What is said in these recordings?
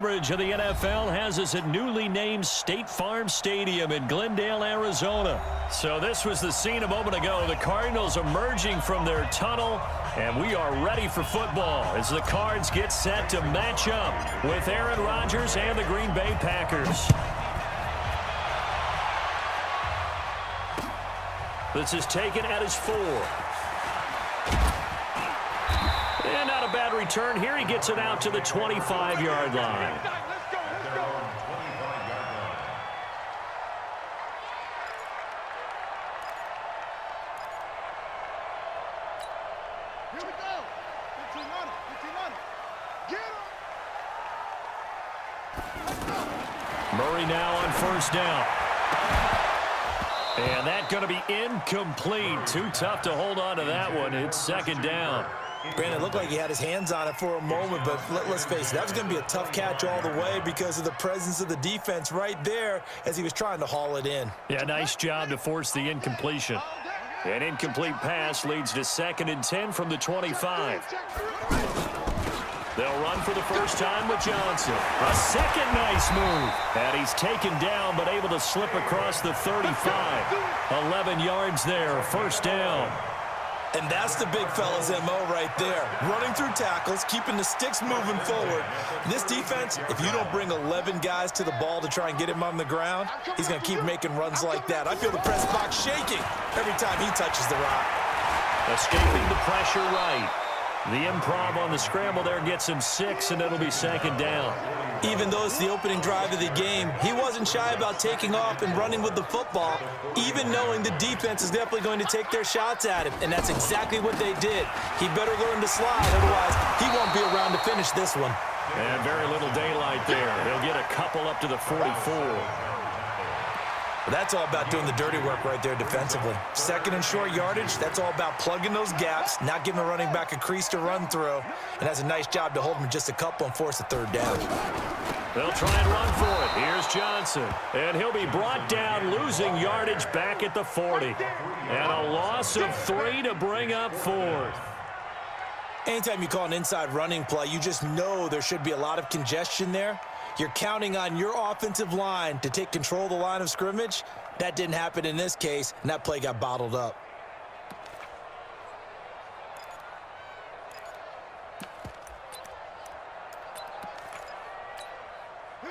coverage of the NFL has us at newly named State Farm Stadium in Glendale, Arizona. So this was the scene a moment ago. The Cardinals emerging from their tunnel, and we are ready for football as the Cards get set to match up with Aaron Rodgers and the Green Bay Packers. This is taken at his 4. And not a bad return here. He gets it out to the 25-yard line. Here we go. 15 on it. 15 on it. Get him. Murray now on first down. And that's going to be incomplete. Too tough to hold on to that one. It's second down. Brandon, it looked like he had his hands on it for a moment, but let's face it, that was going to be a tough catch all the way because of the presence of the defense right there as he was trying to haul it in. Yeah, nice job to force the incompletion. An incomplete pass leads to 2nd and 10 from the 25. They'll run for the first time with Johnson. A second nice move. And he's taken down but able to slip across the 35. 11 yards there, first down. And that's the big fella's MO right there. Running through tackles, keeping the sticks moving forward. This defense, if you don't bring 11 guys to the ball to try and get him on the ground, he's going to keep making runs like that. I feel the press box shaking every time he touches the rock. Escaping the pressure right. The improv on the scramble there gets him 6, and it'll be second down. Even though it's the opening drive of the game, he wasn't shy about taking off and running with the football, even knowing the defense is definitely going to take their shots at him, and that's exactly what they did. He better learn to slide, otherwise he won't be around to finish this one. And very little daylight there. He'll get a couple up to the 44. Well, that's all about doing the dirty work right there defensively. Second and short yardage, that's all about plugging those gaps, not giving a running back a crease to run through, and has a nice job to hold him just a couple and force a third down. They'll try and run for it. Here's Johnson. And he'll be brought down, losing yardage back at the 40. And a loss of 3 to bring up 4th. Anytime you call an inside running play, you just know there should be a lot of congestion there. You're counting on your offensive line to take control of the line of scrimmage. That didn't happen in this case, and that play got bottled up.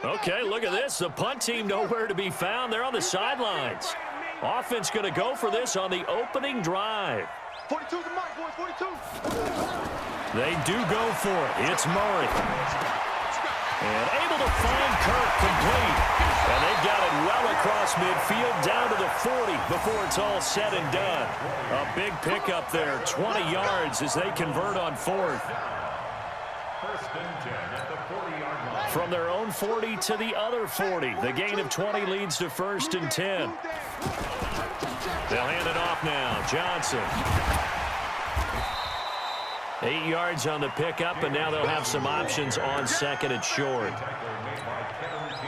Okay, look at this. The punt team nowhere to be found. They're on the sidelines. Offense going to go for this on the opening drive. 42 the mark, boys. 42. They do go for it. It's Murray. And able to find Kirk complete. And they've got it well across midfield down to the 40 before it's all said and done. A big pickup there, 20 yards as they convert on 4th. First and 10 at the 40-yard line. From their own 40 to the other 40. The gain of 20 leads to 1st and 10. They'll hand it off now. Johnson. 8 yards on the pickup, and now they'll have some options on 2nd and short.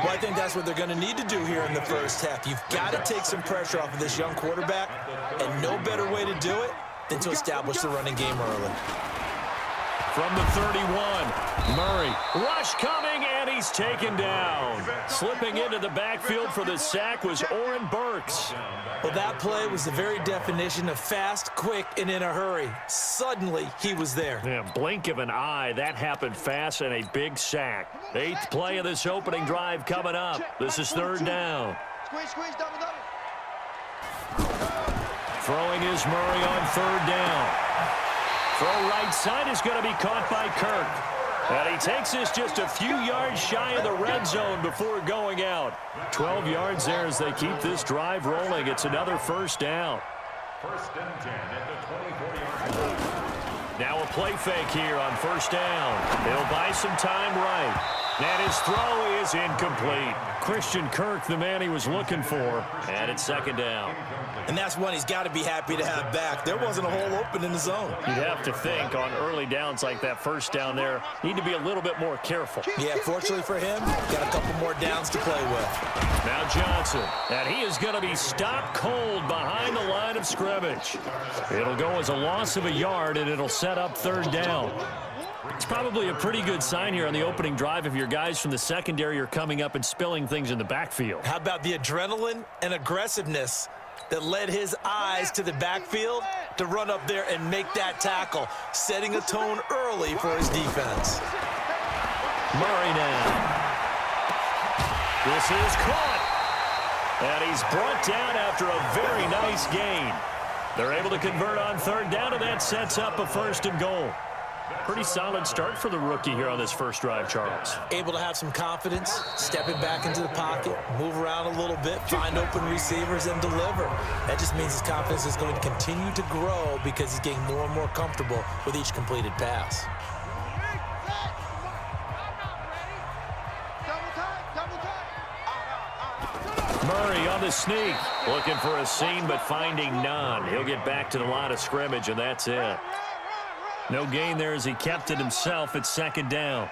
Well, I think that's what they're going to need to do here in the first half. You've got to take some pressure off of this young quarterback, and no better way to do it than to establish the running game early. From the 31, Murray. Rush coming, and he's taken down. Slipping into the backfield for the sack was Oren Burks. Well, that play was the very definition of fast, quick, and in a hurry. Suddenly, he was there. Yeah, blink of an eye. That happened fast and a big sack. 8th play of this opening drive coming up. This is 3rd down. Squeeze, double. Throwing is Murray on 3rd down. Throw right side is going to be caught by Kirk. And he takes this just a few yards shy of the red zone before going out. 12 yards there as they keep this drive rolling. It's another first down. First and 10 at the 24-yard line. Now a play fake here on 1st down. He'll buy some time right. And his throw is incomplete. Christian Kirk, the man he was looking for. And it's 2nd down. And that's one he's got to be happy to have back. There wasn't a hole open in the zone. You'd have to think on early downs like that first down there, need to be a little bit more careful. Yeah, fortunately for him, got a couple more downs to play with. Now Johnson, and he is going to be stopped cold behind the line of scrimmage. It'll go as a loss of a yard, and it'll set up 3rd down. It's probably a pretty good sign here on the opening drive if your guys from the secondary are coming up and spilling things in the backfield. How about the adrenaline and aggressiveness that led his eyes to the backfield to run up there and make that tackle, setting a tone early for his defense. Murray now. This is caught. And he's brought down after a very nice gain. They're able to convert on third down, and that sets up a 1st and goal. Pretty solid start for the rookie here on this first drive, Charles. Able to have some confidence, stepping back into the pocket, move around a little bit, find open receivers, and deliver. That just means his confidence is going to continue to grow because he's getting more and more comfortable with each completed pass. Murray on the sneak, looking for a seam but finding none. He'll get back to the line of scrimmage, and that's it. No gain there as he kept it himself at 2nd down.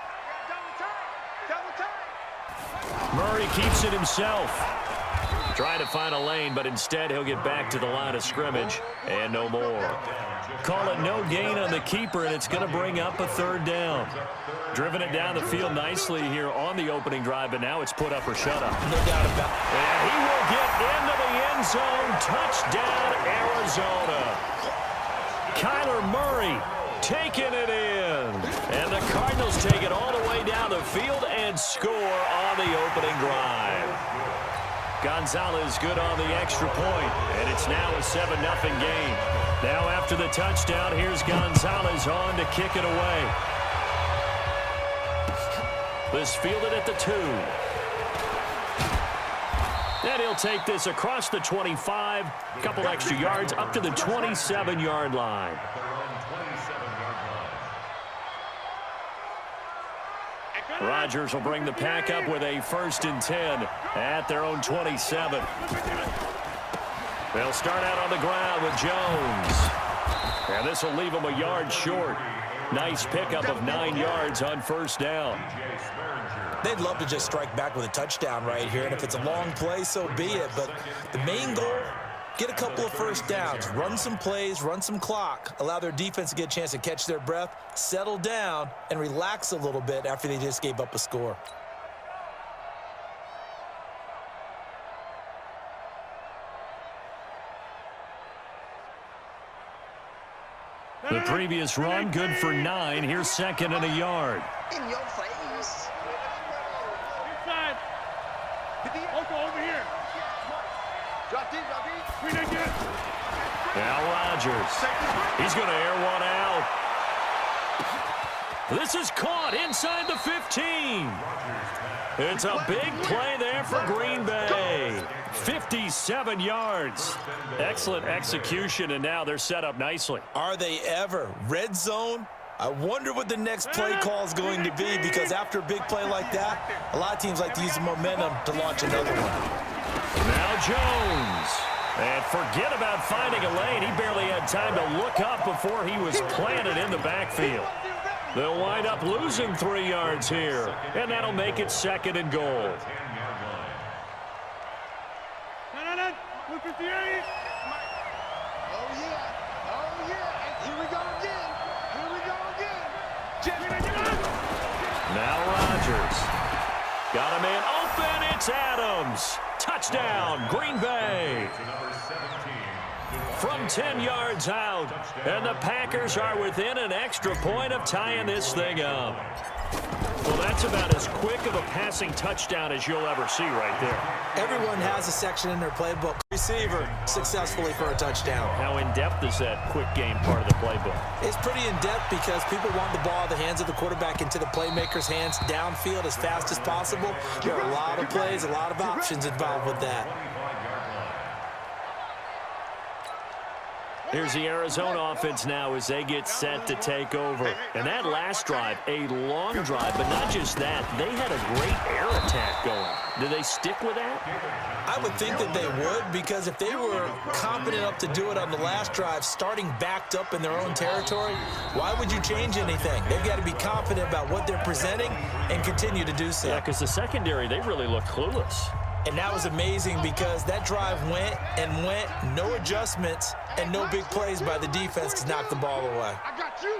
Murray keeps it himself. Trying to find a lane, but instead he'll get back to the line of scrimmage and no more. Call it no gain on the keeper, and it's going to bring up a 3rd down. Driven it down the field nicely here on the opening drive, but now it's put up or shut up. No doubt about it. And he will get into the end zone. Touchdown, Arizona. Kyler Murray taking it in. And the Cardinals take it all the way down the field and score on the opening drive. Gonzalez good on the extra point, and it's now a 7-0 game. Now after the touchdown, here's Gonzalez on to kick it away. This fielded at the 2. And he'll take this across the 25, a couple extra yards up to the 27-yard line. Rodgers will bring the pack up with a 1st and 10 at their own 27. They'll start out on the ground with Jones. And this will leave them a yard short. Nice pickup of 9 yards on 1st down. They'd love to just strike back with a touchdown right here, and if it's a long play, so be it. But the main goal, get a couple of 1st downs, run some plays, run some clock, allow their defense to get a chance to catch their breath, settle down, and relax a little bit after they just gave up a score. The previous run, good for 9. Here's 2nd and a yard. In your face. Inside. Loco over here. Drop deep, drop deep. Screen again. Now Rodgers. He's going to air one out. This is caught inside the 15. It's a big play there for Green Bay. 57 yards. Excellent execution, and now they're set up nicely. Are they ever? Red zone? I wonder what the next play call is going to be, because after a big play like that, a lot of teams like to use the momentum to launch another one. Now Jones. And forget about finding a lane. He barely had time to look up before he was planted in the backfield. They'll wind up losing 3 yards here, and that'll make it 2nd and goal. 158. Oh, yeah. Oh, yeah. And here we go again. Here we go again. Now Rodgers. Got a man open. It's Adams. Touchdown, Green Bay. From 10 yards out, and the Packers are within an extra point of tying this thing up. Well, that's about as quick of a passing touchdown as you'll ever see right there. Everyone has a section in their playbook. Receiver successfully for a touchdown. How in-depth is that quick game part of the playbook? It's pretty in-depth because people want the ball in the hands of the quarterback into the playmaker's hands downfield as fast as possible. There are a lot of plays, a lot of options involved with that. Here's the Arizona offense now as they get set to take over. And that last drive, a long drive, but not just that. They had a great air attack going. Do they stick with that? I would think that they would, because if they were confident enough to do it on the last drive, starting backed up in their own territory, why would you change anything? They've got to be confident about what they're presenting and continue to do so. Yeah, because the secondary, they really look clueless. And that was amazing because that drive went and went, no adjustments, and no big plays by the defense to knock the ball away. I got you.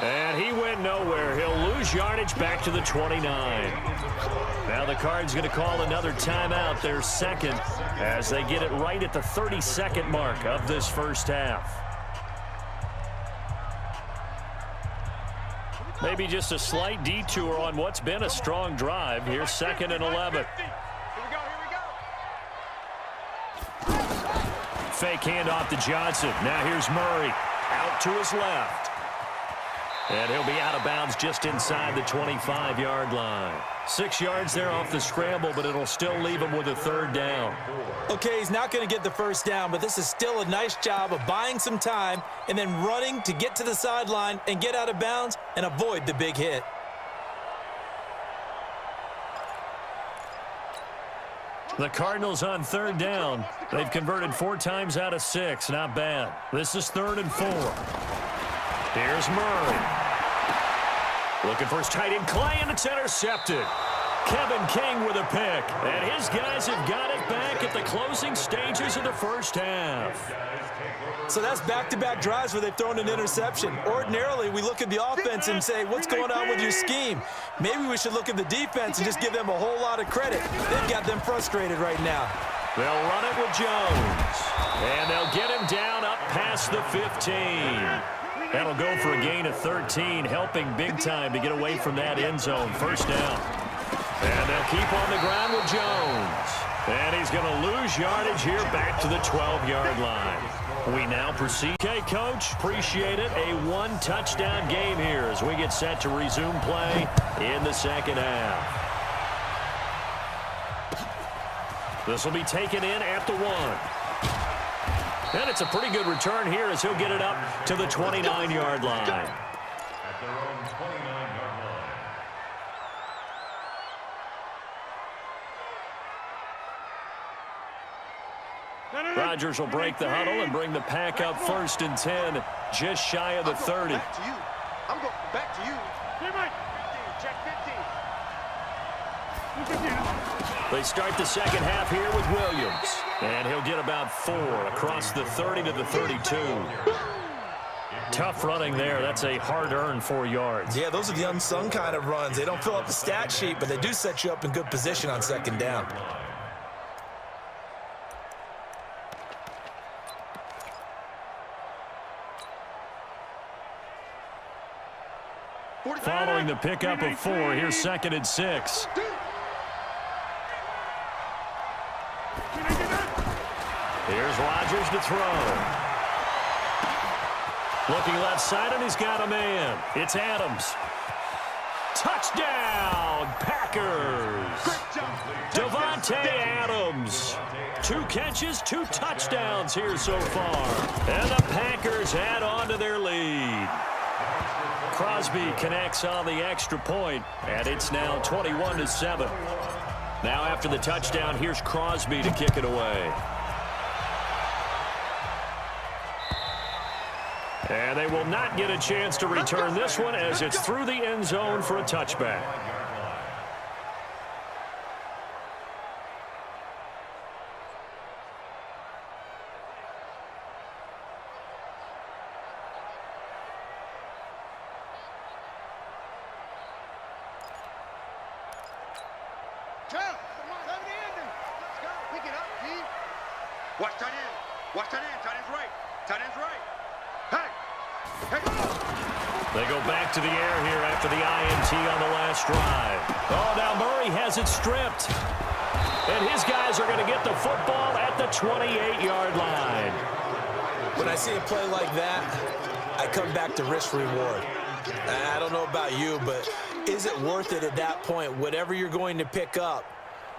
And he went nowhere. He'll lose yardage back to the 29. Now the Cards going to call another timeout, their second, as they get it right at the 30-second mark of this first half. Maybe just a slight detour on what's been a strong drive. Here's 2nd and 11. Fake handoff to Johnson. Now here's Murray. Out to his left. And he'll be out of bounds just inside the 25-yard line. 6 yards there off the scramble, but it'll still leave him with a 3rd down. Okay, he's not going to get the first down, but this is still a nice job of buying some time and then running to get to the sideline and get out of bounds and avoid the big hit. The Cardinals on 3rd down. They've converted 4 times out of 6. Not bad. This is 3rd and 4. Here's Murray. Looking for his tight end, Clay, and it's intercepted. Kevin King with a pick. And his guys have got it back at the closing stages of the first half. So that's back-to-back drives where they've thrown an interception. Ordinarily, we look at the offense and say, what's going on with your scheme? Maybe we should look at the defense and just give them a whole lot of credit. They've got them frustrated right now. They'll run it with Jones. And they'll get him down up past the 15. That'll go for a gain of 13, helping big time to get away from that end zone. First down. And they'll keep on the ground with Jones. And he's going to lose yardage here back to the 12-yard line. We now proceed. Okay, Coach, appreciate it. A 1-touchdown game here as we get set to resume play in the second half. This will be taken in at the 1. And it's a pretty good return here as he'll get it up to the 29-yard line. At their own 29-yard line. Rodgers will break the huddle and bring the pack up 1st and 10, just shy of the 30. Back to you. I'm going back to you. Check 15. They start the second half here with Williams. And he'll get about 4 across the 30 to the 32. Tough running there. That's a hard-earned 4 yards. Yeah, those are the unsung kind of runs. They don't fill up the stat sheet, but they do set you up in good position on 2nd down. Following the pickup of 4, here's 2nd and 6. Here's Rodgers to throw. Looking left side, and he's got a man. It's Adams. Touchdown, Packers. Davante Adams. 2 catches, 2 touchdowns here so far. And the Packers add on to their lead. Crosby connects on the extra point, and it's now 21-7. Now after the touchdown, here's Crosby to kick it away. And they will not get a chance to return this one as it's through the end zone for a touchback. Watch tight end. Watch tight end. Tight end's right. Tight end's right. Hey. They go back to the air here after the INT on the last drive. Oh, now Murray has it stripped. And his guys are going to get the football at the 28-yard line. When I see a play like that, I come back to risk-reward. I don't know about you, but is it worth it at that point, whatever you're going to pick up,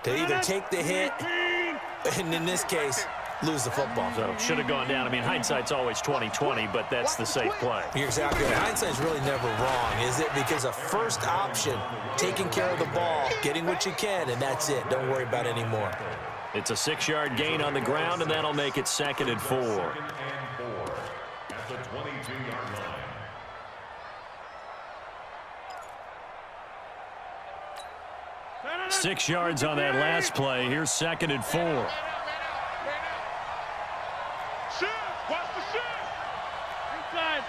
to either take the hit, and in this case, lose the football? So should have gone down. I mean, hindsight's always 20/20, but that's the safe play. You're exactly right. Hindsight's really never wrong, is it? Because a first option, taking care of the ball, getting what you can, and that's it. Don't worry about it anymore. It's a 6-yard gain on the ground, and that'll make it 2nd and 4. At the 22-yard line. 6 yards on that last play. Here's 2nd and 4. Watch the shit. Inside.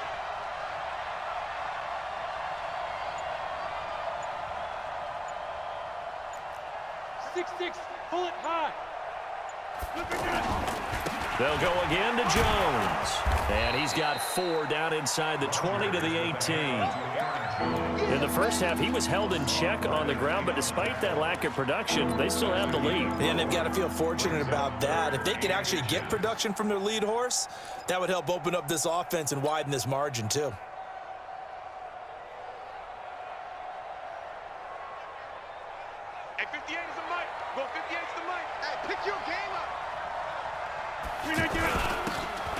6-6. Pull it high. They'll go again to Jones. And he's got 4 down inside the 20 to the 18. In the first half, he was held in check on the ground, but despite that lack of production, they still have the lead. And they've got to feel fortunate about that. If they could actually get production from their lead horse, that would help open up this offense and widen this margin too. Hey, 58 is the mic. Go 58 is the mic. Hey, pick your game up.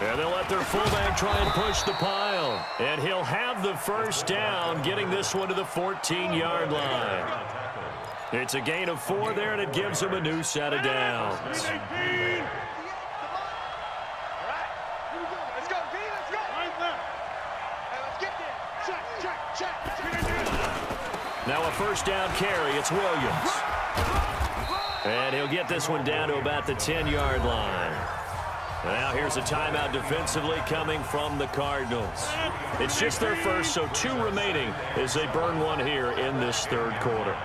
And they'll let their fullback try and push the pile. And he'll have the first down, getting this one to the 14-yard line. It's a gain of 4 there, and it gives them a new set of downs. Let's go, B, let's go. Hey, let's get there. Check. Now a first down carry. It's Williams. And he'll get this one down to about the 10-yard line. Now here's a timeout defensively coming from the Cardinals. It's just their first, so 2 remaining as they burn one here in this third quarter.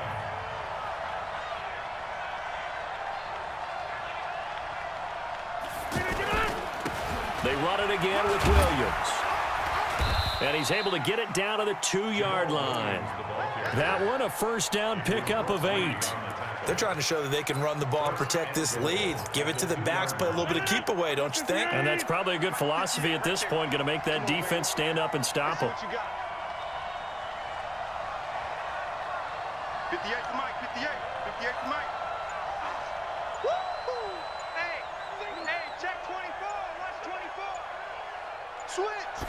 They run it again with Williams. And he's able to get it down to the 2-yard line. That one, a first down pickup of 8. They're trying to show that they can run the ball and protect this lead. Give it to the backs, play a little bit of keep away, don't you think? And that's probably a good philosophy at this point, going to make that defense stand up and stop them. 58 to Mike, 58 to Mike. Hey, check 24, watch 24. Switch.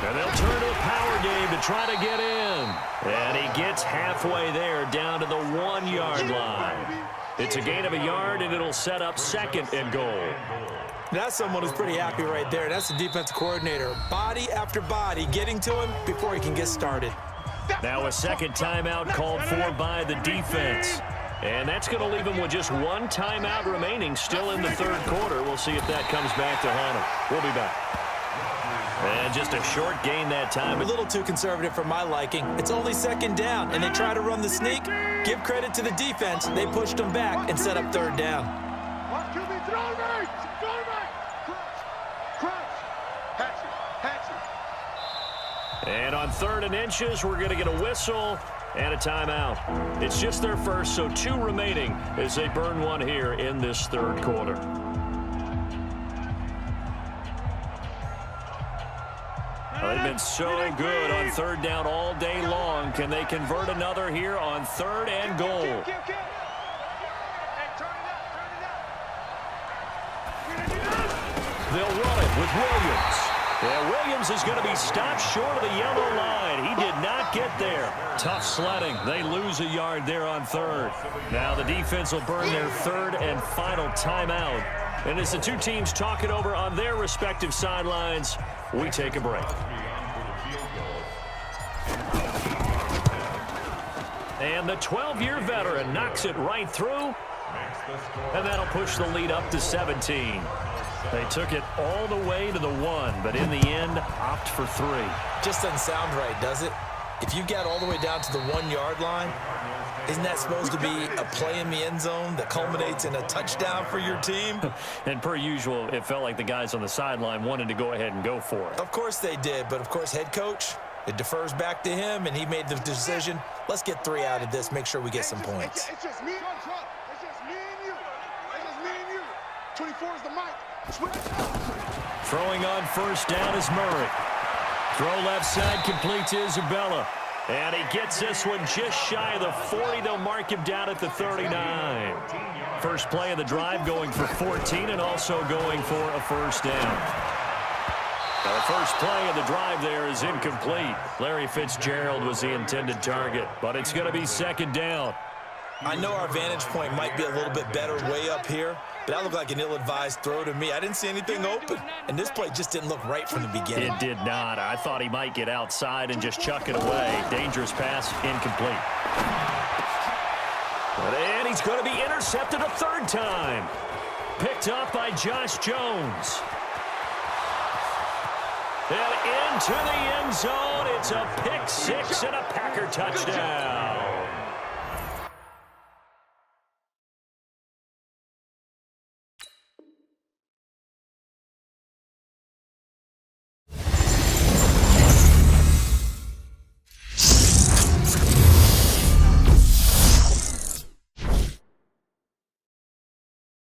And they'll turn to a power game to try to get in. And he gets halfway there, down to the 1-yard line. It's a gain of a yard, and it'll set up 2nd and goal. That's someone who's pretty happy right there. That's the defensive coordinator. Body after body, getting to him before he can get started. Now a second timeout called for by the defense. And that's going to leave him with just 1 timeout remaining still in the third quarter. We'll see if that comes back to haunt him. We'll be back. And just a short gain that time. A little too conservative for my liking. It's only 2nd down, and they try to run the sneak. Give credit to the defense. They pushed them back and set up 3rd down. Watch QB, throw right. Crunch. Hatch it. And on 3rd and inches, we're going to get a whistle and a timeout. It's just their first, so 2 remaining as they burn one here in this third quarter. They've been so good on 3rd down all day long. Can they convert another here on 3rd and goal? They'll run it with Williams. Yeah, Williams is going to be stopped short of the yellow line. He did not get there. Tough sledding. They lose a yard there on 3rd. Now the defense will burn their 3rd and final timeout. And as the 2 teams talk it over on their respective sidelines, we take a break. And the 12-year veteran knocks it right through. And that'll push the lead up to 17. They took it all the way to the 1, but in the end, opt for 3. Just doesn't sound right, does it? If you got all the way down to the 1-yard line, isn't that supposed to be a play in the end zone that culminates in a touchdown for your team? And per usual, it felt like the guys on the sideline wanted to go ahead and go for it. Of course they did, but of course head coach, it defers back to him, and he made the decision. Let's get 3 out of this, make sure we get some points. It's just me. It's just me and you. It's just me and you. 24 is the mic. Switch. Throwing on first down is Murray. Throw left side complete to Isabella. And he gets this one just shy of the 40. They'll mark him down at the 39. First play of the drive going for 14 and also going for a first down. Now the first play of the drive there is incomplete. Larry Fitzgerald was the intended target, but it's going to be 2nd down. I know our vantage point might be a little bit better way up here, but that looked like an ill-advised throw to me. I didn't see anything open, and this play just didn't look right from the beginning. It did not. I thought he might get outside and just chuck it away. Dangerous pass, incomplete. And he's going to be intercepted a 3rd time. Picked up by Josh Jones. And into the end zone. It's a pick 6 and a Packer touchdown.